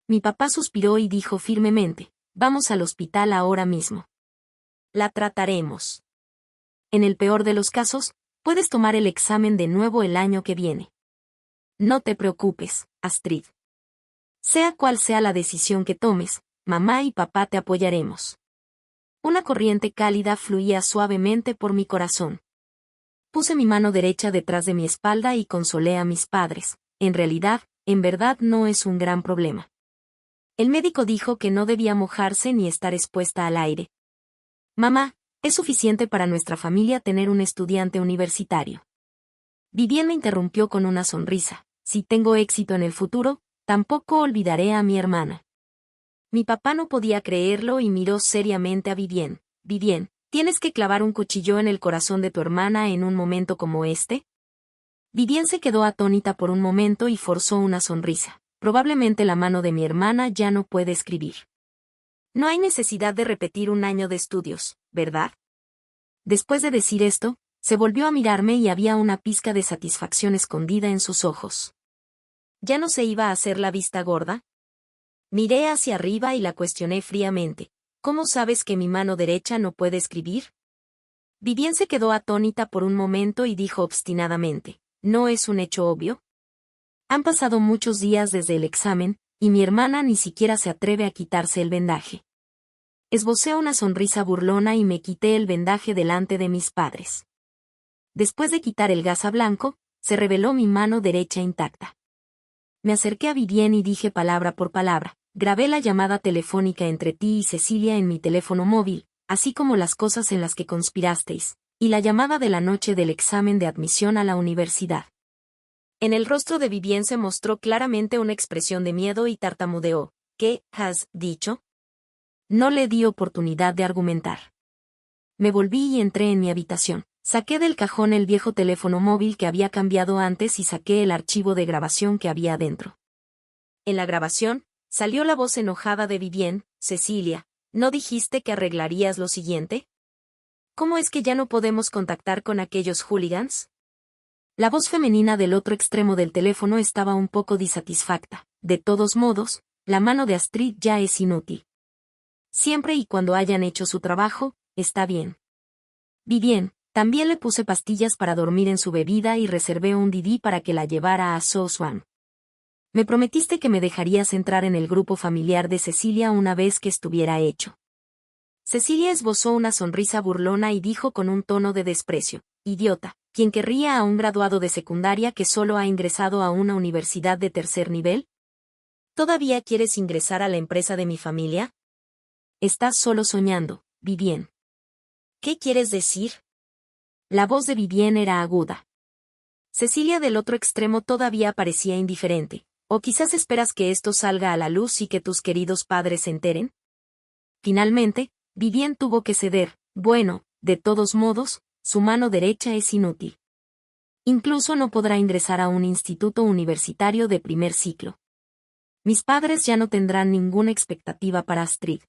Speaker 1: Mi papá suspiró y dijo firmemente, vamos al hospital ahora mismo. La trataremos. En el peor de los casos, puedes tomar el examen de nuevo el año que viene. No te preocupes, Astrid. Sea cual sea la decisión que tomes, mamá y papá te apoyaremos. Una corriente cálida fluía suavemente por mi corazón. Puse mi mano derecha detrás de mi espalda y consolé a mis padres. En realidad, en verdad no es un gran problema. El médico dijo que no debía mojarse ni estar expuesta al aire. Mamá, es suficiente para nuestra familia tener un estudiante universitario. Vivien me interrumpió con una sonrisa. Si tengo éxito en el futuro, tampoco olvidaré a mi hermana. Mi papá no podía creerlo y miró seriamente a Vivien. Vivien, ¿tienes que clavar un cuchillo en el corazón de tu hermana en un momento como este? Vivien se quedó atónita por un momento y forzó una sonrisa. Probablemente la mano de mi hermana ya no puede escribir. No hay necesidad de repetir un año de estudios, ¿verdad? Después de decir esto, se volvió a mirarme y había una pizca de satisfacción escondida en sus ojos. ¿Ya no se iba a hacer la vista gorda? Miré hacia arriba y la cuestioné fríamente. ¿Cómo sabes que mi mano derecha no puede escribir? Vivien se quedó atónita por un momento y dijo obstinadamente, ¿no es un hecho obvio? Han pasado muchos días desde el examen, y mi hermana ni siquiera se atreve a quitarse el vendaje. Esbocé una sonrisa burlona y me quité el vendaje delante de mis padres. Después de quitar el gasa blanco, se reveló mi mano derecha intacta. Me acerqué a Vivien y dije palabra por palabra, grabé la llamada telefónica entre ti y Cecilia en mi teléfono móvil, así como las cosas en las que conspirasteis, y la llamada de la noche del examen de admisión a la universidad. En el rostro de Vivien se mostró claramente una expresión de miedo y tartamudeó. ¿Qué has dicho? No le di oportunidad de argumentar. Me volví y entré en mi habitación. Saqué del cajón el viejo teléfono móvil que había cambiado antes y saqué el archivo de grabación que había adentro. En la grabación, salió la voz enojada de Vivien. Cecilia, ¿no dijiste que arreglarías lo siguiente? ¿Cómo es que ya no podemos contactar con aquellos hooligans? La voz femenina del otro extremo del teléfono estaba un poco disatisfacta. De todos modos, la mano de Astrid ya es inútil. Siempre y cuando hayan hecho su trabajo, está bien. Vivien, también le puse pastillas para dormir en su bebida y reservé un Didi para que la llevara a Soswan. Me prometiste que me dejarías entrar en el grupo familiar de Cecilia una vez que estuviera hecho. Cecilia esbozó una sonrisa burlona y dijo con un tono de desprecio, idiota, ¿quién querría a un graduado de secundaria que solo ha ingresado a una universidad de tercer nivel? ¿Todavía quieres ingresar a la empresa de mi familia? Estás solo soñando, Vivien. ¿Qué quieres decir? La voz de Vivien era aguda. Cecilia del otro extremo todavía parecía indiferente. ¿O quizás esperas que esto salga a la luz y que tus queridos padres se enteren? Finalmente, Vivien tuvo que ceder. Bueno, de todos modos, su mano derecha es inútil. Incluso no podrá ingresar a un instituto universitario de primer ciclo. Mis padres ya no tendrán ninguna expectativa para Astrid.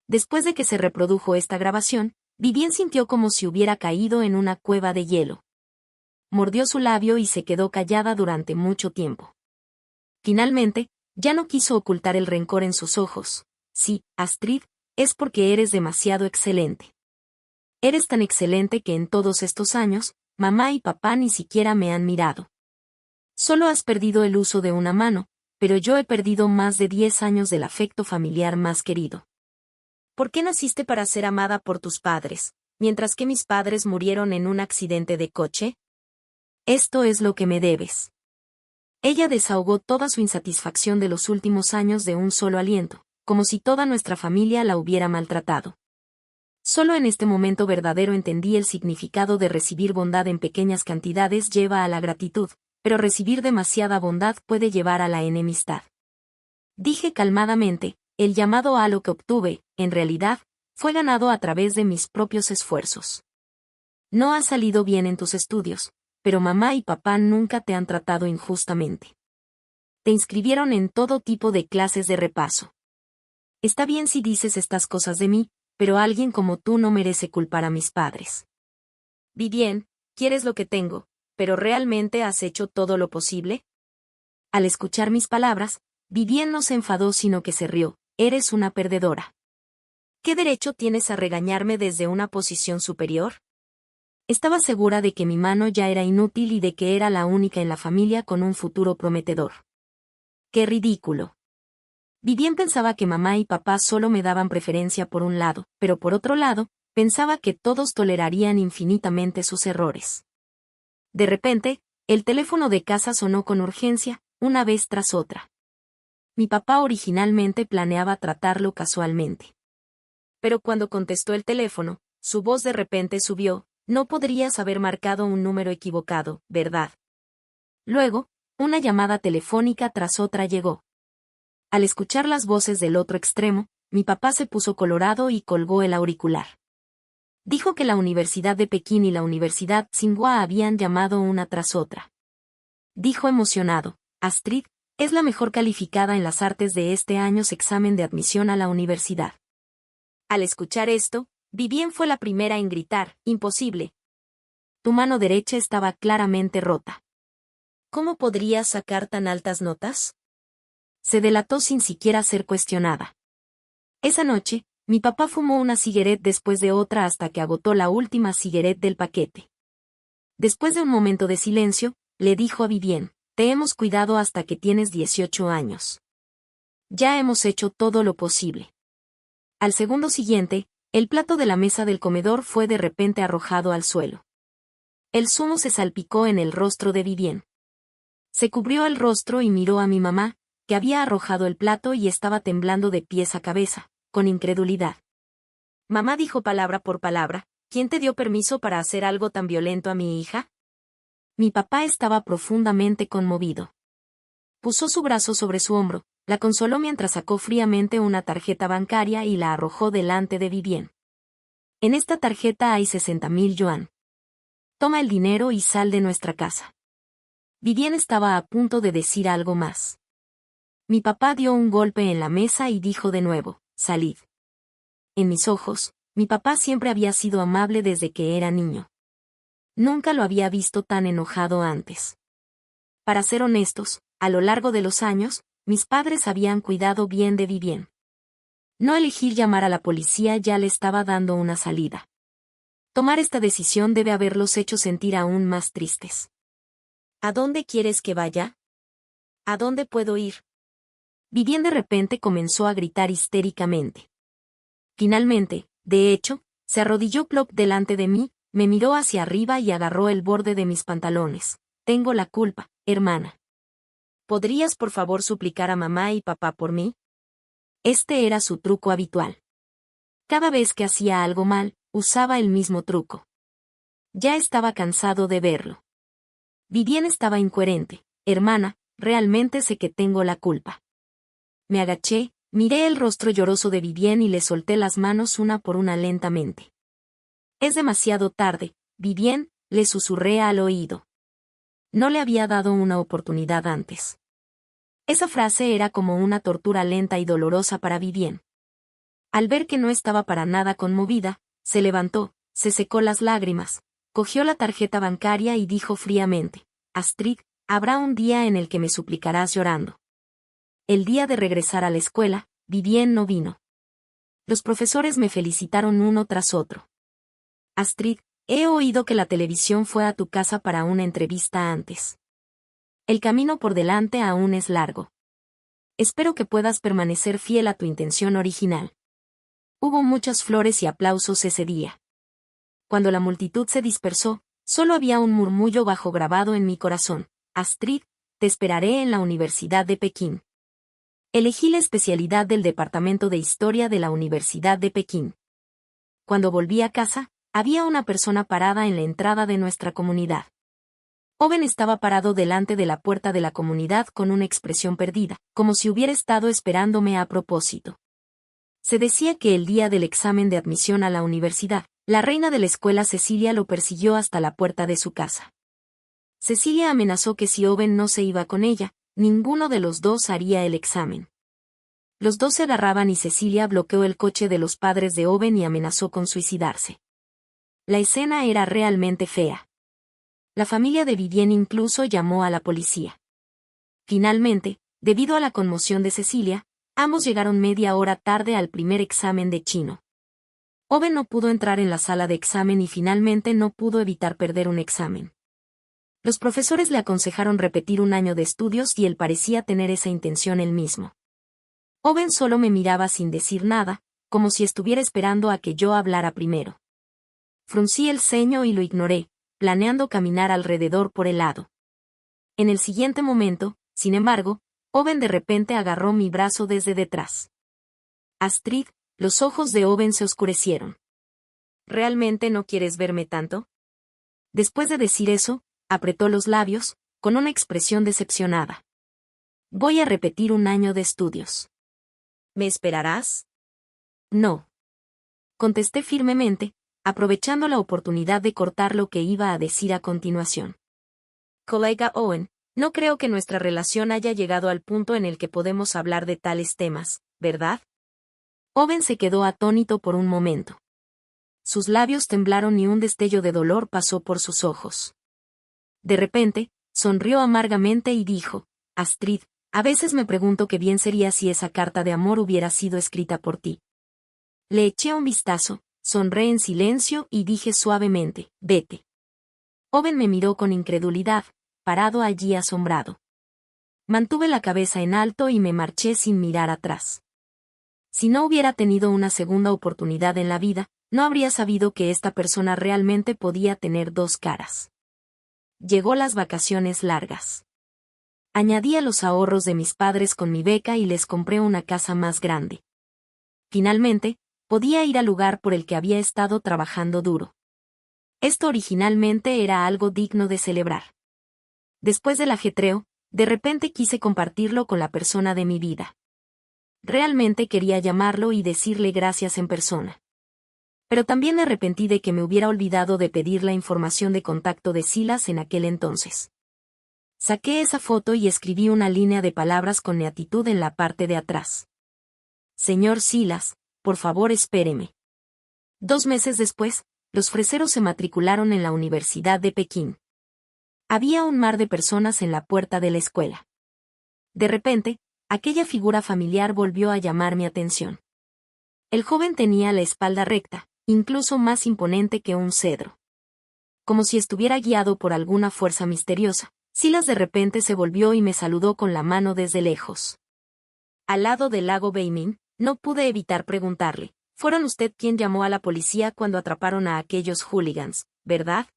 Speaker 1: Después de que se reprodujo esta grabación, Vivien sintió como si hubiera caído en una cueva de hielo. Mordió su labio y se quedó callada durante mucho tiempo. Finalmente, ya no quiso ocultar el rencor en sus ojos. Sí, Astrid, es porque eres demasiado excelente. Eres tan excelente que en todos estos años, mamá y papá ni siquiera me han mirado. Solo has perdido el uso de una mano, pero yo he perdido más de 10 años del afecto familiar más querido. ¿Por qué naciste para ser amada por tus padres, mientras que mis padres murieron en un accidente de coche? Esto es lo que me debes. Ella desahogó toda su insatisfacción de los últimos años de un solo aliento, como si toda nuestra familia la hubiera maltratado. Solo en este momento verdadero entendí el significado de recibir bondad en pequeñas cantidades lleva a la gratitud, pero recibir demasiada bondad puede llevar a la enemistad. Dije calmadamente, el llamado a lo que obtuve, en realidad, fue ganado a través de mis propios esfuerzos. No has salido bien en tus estudios, pero mamá y papá nunca te han tratado injustamente. Te inscribieron en todo tipo de clases de repaso. Está bien si dices estas cosas de mí, pero alguien como tú no merece culpar a mis padres. Vivien, quieres lo que tengo, pero ¿realmente has hecho todo lo posible? Al escuchar mis palabras, Vivien no se enfadó sino que se rió. Eres una perdedora. ¿Qué derecho tienes a regañarme desde una posición superior? Estaba segura de que mi mano ya era inútil y de que era la única en la familia con un futuro prometedor. ¡Qué ridículo! Vivien pensaba que mamá y papá solo me daban preferencia por un lado, pero por otro lado, pensaba que todos tolerarían infinitamente sus errores. De repente, el teléfono de casa sonó con urgencia, una vez tras otra. Mi papá originalmente planeaba tratarlo casualmente. Pero cuando contestó el teléfono, su voz de repente subió. No podrías haber marcado un número equivocado, ¿verdad? Luego, una llamada telefónica tras otra llegó. Al escuchar las voces del otro extremo, mi papá se puso colorado y colgó el auricular. Dijo que la Universidad de Pekín y la Universidad Tsinghua habían llamado una tras otra. Dijo emocionado, Astrid, es la mejor calificada en las artes de este año's examen de admisión a la universidad. Al escuchar esto, Vivien fue la primera en gritar, imposible. Tu mano derecha estaba claramente rota. ¿Cómo podrías sacar tan altas notas? Se delató sin siquiera ser cuestionada. Esa noche, mi papá fumó una cigarette después de otra hasta que agotó la última cigarette del paquete. Después de un momento de silencio, le dijo a Vivien, te hemos cuidado hasta que tienes 18 años. Ya hemos hecho todo lo posible. Al segundo siguiente, el plato de la mesa del comedor fue de repente arrojado al suelo. El zumo se salpicó en el rostro de Vivien. Se cubrió el rostro y miró a mi mamá, que había arrojado el plato y estaba temblando de pies a cabeza, con incredulidad. Mamá dijo palabra por palabra: ¿quién te dio permiso para hacer algo tan violento a mi hija? Mi papá estaba profundamente conmovido. Puso su brazo sobre su hombro, la consoló mientras sacó fríamente una tarjeta bancaria y la arrojó delante de Vivien. En esta tarjeta hay 60.000 yuan. Toma el dinero y sal de nuestra casa. Vivien estaba a punto de decir algo más. Mi papá dio un golpe en la mesa y dijo de nuevo: salid. En mis ojos, mi papá siempre había sido amable desde que era niño. Nunca lo había visto tan enojado antes. Para ser honestos, a lo largo de los años, mis padres habían cuidado bien de Vivien. No elegir llamar a la policía ya le estaba dando una salida. Tomar esta decisión debe haberlos hecho sentir aún más tristes. ¿A dónde quieres que vaya? ¿A dónde puedo ir? Vivien de repente comenzó a gritar histéricamente. Finalmente, de hecho, se arrodilló plop delante de mí, me miró hacia arriba y agarró el borde de mis pantalones. Tengo la culpa, hermana. ¿Podrías por favor suplicar a mamá y papá por mí? Este era su truco habitual. Cada vez que hacía algo mal, usaba el mismo truco. Ya estaba cansado de verlo. Vivien estaba incoherente. Hermana, realmente sé que tengo la culpa. Me agaché, miré el rostro lloroso de Vivien y le solté las manos una por una lentamente. Es demasiado tarde, Vivien, le susurré al oído. No le había dado una oportunidad antes. Esa frase era como una tortura lenta y dolorosa para Vivien. Al ver que no estaba para nada conmovida, se levantó, se secó las lágrimas, cogió la tarjeta bancaria y dijo fríamente: Astrid, habrá un día en el que me suplicarás llorando. El día de regresar a la escuela, Vivien no vino. Los profesores me felicitaron uno tras otro. Astrid, he oído que la televisión fue a tu casa para una entrevista antes. El camino por delante aún es largo. Espero que puedas permanecer fiel a tu intención original. Hubo muchas flores y aplausos ese día. Cuando la multitud se dispersó, solo había un murmullo bajo grabado en mi corazón: Astrid, te esperaré en la Universidad de Pekín. Elegí la especialidad del Departamento de Historia de la Universidad de Pekín. Cuando volví a casa, había una persona parada en la entrada de nuestra comunidad. Owen estaba parado delante de la puerta de la comunidad con una expresión perdida, como si hubiera estado esperándome a propósito. Se decía que el día del examen de admisión a la universidad, la reina de la escuela Cecilia lo persiguió hasta la puerta de su casa. Cecilia amenazó que si Owen no se iba con ella, ninguno de los dos haría el examen. Los dos se agarraban y Cecilia bloqueó el coche de los padres de Owen y amenazó con suicidarse. La escena era realmente fea. La familia de Vivien incluso llamó a la policía. Finalmente, debido a la conmoción de Cecilia, ambos llegaron media hora tarde al primer examen de chino. Owen no pudo entrar en la sala de examen y finalmente no pudo evitar perder un examen. Los profesores le aconsejaron repetir un año de estudios y él parecía tener esa intención él mismo. Owen solo me miraba sin decir nada, como si estuviera esperando a que yo hablara primero. Fruncí el ceño y lo ignoré, planeando caminar alrededor por el lado. En el siguiente momento, sin embargo, Owen de repente agarró mi brazo desde detrás. Astrid, los ojos de Owen se oscurecieron. ¿Realmente no quieres verme tanto? Después de decir eso, apretó los labios, con una expresión decepcionada. Voy a repetir un año de estudios. ¿Me esperarás? No. Contesté firmemente, aprovechando la oportunidad de cortar lo que iba a decir a continuación. Colega Owen, no creo que nuestra relación haya llegado al punto en el que podemos hablar de tales temas, ¿verdad? Owen se quedó atónito por un momento. Sus labios temblaron y un destello de dolor pasó por sus ojos. De repente, sonrió amargamente y dijo: Astrid, a veces me pregunto qué bien sería si esa carta de amor hubiera sido escrita por ti. Le eché un vistazo, sonreí en silencio y dije suavemente: vete. Owen me miró con incredulidad, parado allí asombrado. Mantuve la cabeza en alto y me marché sin mirar atrás. Si no hubiera tenido una segunda oportunidad en la vida, no habría sabido que esta persona realmente podía tener dos caras. Llegó las vacaciones largas. Añadí a los ahorros de mis padres con mi beca y les compré una casa más grande. Finalmente, podía ir al lugar por el que había estado trabajando duro. Esto originalmente era algo digno de celebrar. Después del ajetreo, de repente quise compartirlo con la persona de mi vida. Realmente quería llamarlo y decirle gracias en persona. Pero también me arrepentí de que me hubiera olvidado de pedir la información de contacto de Silas en aquel entonces. Saqué esa foto y escribí una línea de palabras con beatitud en la parte de atrás. Señor Silas, por favor espéreme. 2 meses después, los freseros se matricularon en la Universidad de Pekín. Había un mar de personas en la puerta de la escuela. De repente, aquella figura familiar volvió a llamar mi atención. El joven tenía la espalda recta, incluso más imponente que un cedro. Como si estuviera guiado por alguna fuerza misteriosa, Silas de repente se volvió y me saludó con la mano desde lejos. Al lado del lago Beimin, no pude evitar preguntarle, ¿fueron usted quien llamó a la policía cuando atraparon a aquellos hooligans, verdad?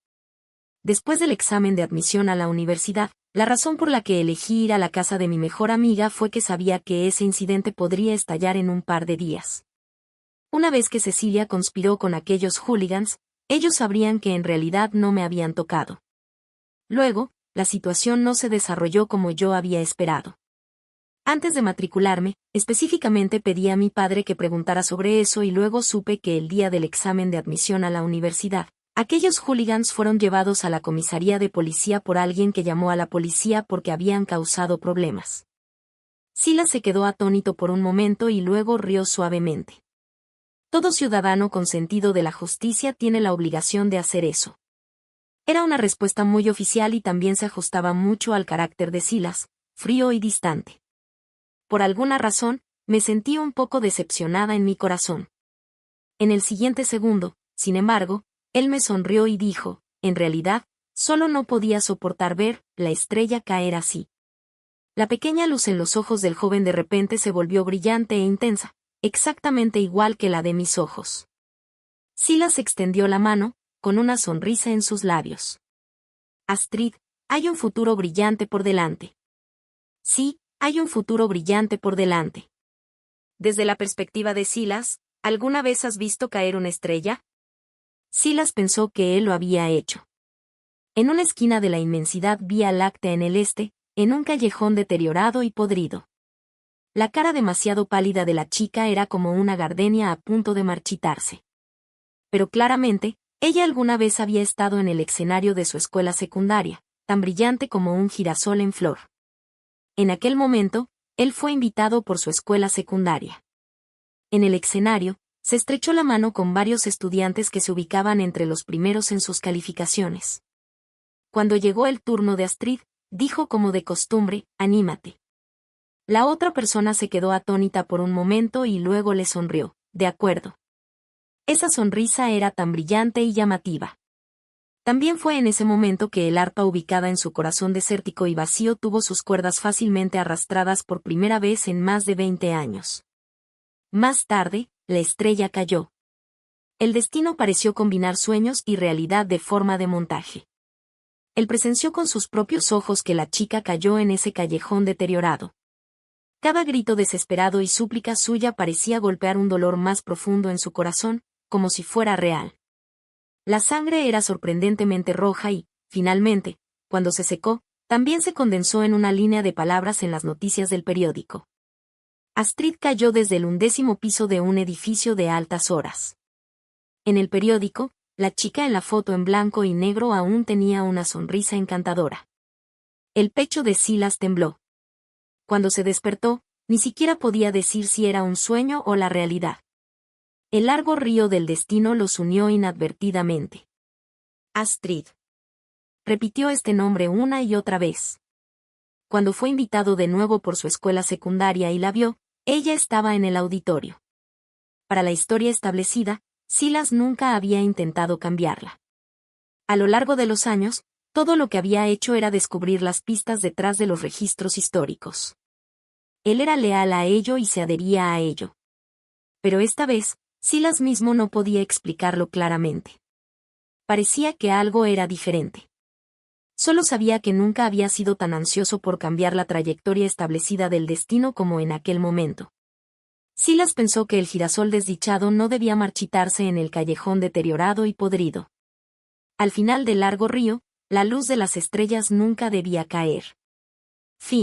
Speaker 1: Después del examen de admisión a la universidad, la razón por la que elegí ir a la casa de mi mejor amiga fue que sabía que ese incidente podría estallar en un par de días. Una vez que Cecilia conspiró con aquellos hooligans, ellos sabrían que en realidad no me habían tocado. Luego, la situación no se desarrolló como yo había esperado. Antes de matricularme, específicamente pedí a mi padre que preguntara sobre eso y luego supe que el día del examen de admisión a la universidad, aquellos hooligans fueron llevados a la comisaría de policía por alguien que llamó a la policía porque habían causado problemas. Silas se quedó atónito por un momento y luego rió suavemente. Todo ciudadano con sentido de la justicia tiene la obligación de hacer eso. Era una respuesta muy oficial y también se ajustaba mucho al carácter de Silas, frío y distante. Por alguna razón, me sentí un poco decepcionada en mi corazón. En el siguiente segundo, sin embargo, él me sonrió y dijo, en realidad, solo no podía soportar ver la estrella caer así. La pequeña luz en los ojos del joven de repente se volvió brillante e intensa, exactamente igual que la de mis ojos. Silas extendió la mano, con una sonrisa en sus labios. Astrid, hay un futuro brillante por delante. Sí, hay un futuro brillante por delante. Desde la perspectiva de Silas, ¿alguna vez has visto caer una estrella? Silas pensó que él lo había hecho. En una esquina de la inmensidad Vía Láctea en el este, en un callejón deteriorado y podrido. La cara demasiado pálida de la chica era como una gardenia a punto de marchitarse. Pero claramente, ella alguna vez había estado en el escenario de su escuela secundaria, tan brillante como un girasol en flor. En aquel momento, él fue invitado por su escuela secundaria. En el escenario, se estrechó la mano con varios estudiantes que se ubicaban entre los primeros en sus calificaciones. Cuando llegó el turno de Astrid, dijo como de costumbre, «Anímate». La otra persona se quedó atónita por un momento y luego le sonrió, «De acuerdo». Esa sonrisa era tan brillante y llamativa. También fue en ese momento que el arpa ubicada en su corazón desértico y vacío tuvo sus cuerdas fácilmente arrastradas por primera vez en más de 20 años. Más tarde, la estrella cayó. El destino pareció combinar sueños y realidad de forma de montaje. Él presenció con sus propios ojos que la chica cayó en ese callejón deteriorado. Cada grito desesperado y súplica suya parecía golpear un dolor más profundo en su corazón, como si fuera real. La sangre era sorprendentemente roja y, finalmente, cuando se secó, también se condensó en una línea de palabras en las noticias del periódico. Astrid cayó desde el 11º piso de un edificio de altas horas. En el periódico, la chica en la foto en blanco y negro aún tenía una sonrisa encantadora. El pecho de Silas tembló. Cuando se despertó, ni siquiera podía decir si era un sueño o la realidad. El largo río del destino los unió inadvertidamente. Astrid. Repitió este nombre una y otra vez. Cuando fue invitado de nuevo por su escuela secundaria y la vio, ella estaba en el auditorio. Para la historia establecida, Silas nunca había intentado cambiarla. A lo largo de los años, Todo lo que había hecho era descubrir las pistas detrás de los registros históricos. Él era leal a ello y se adhería a ello. Pero esta vez, Silas mismo no podía explicarlo claramente. Parecía que algo era diferente. Solo sabía que nunca había sido tan ansioso por cambiar la trayectoria establecida del destino como en aquel momento. Silas pensó que el girasol desdichado no debía marchitarse en el callejón deteriorado y podrido. Al final del largo río, la luz de las estrellas nunca debía caer. Fin.